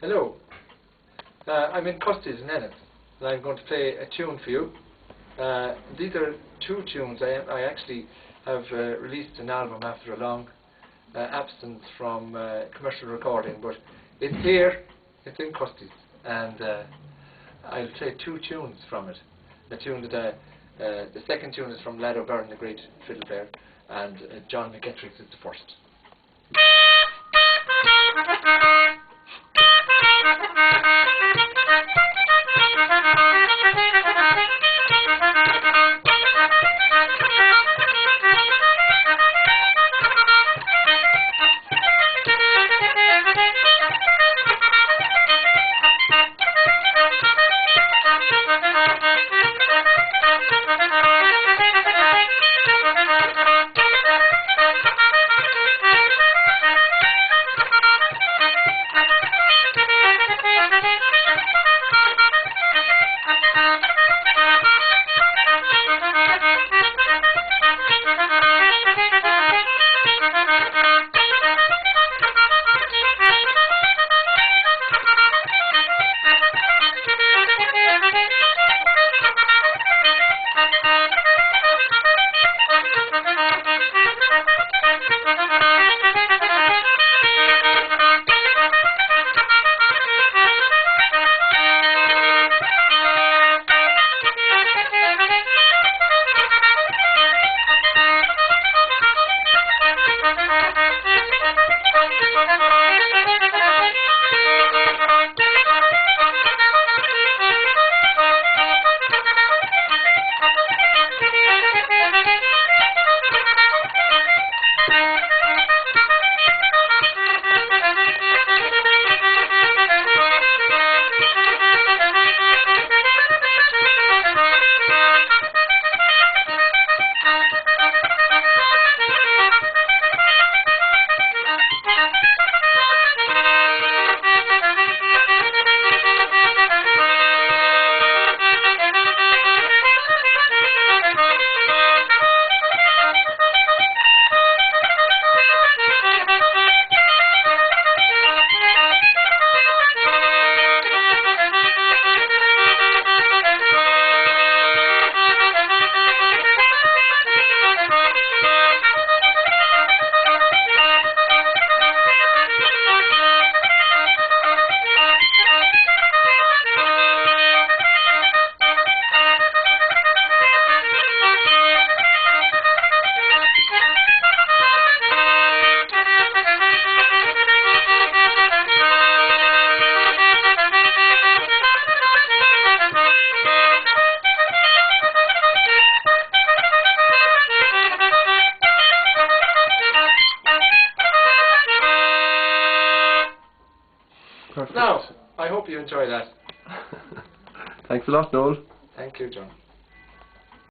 Hello, I'm in Custys in Ennis, and I'm going to play a tune for you. These are two tunes. I actually have released an album after a long absence from commercial recording, but it's here, it's in Custys, and I'll play two tunes from it. The second tune is from Lad O'Byrne, the great fiddle player, and John McEntrees is the first. Perfect. Now, I hope you enjoy that. Thanks a lot, Noel. Thank you, John.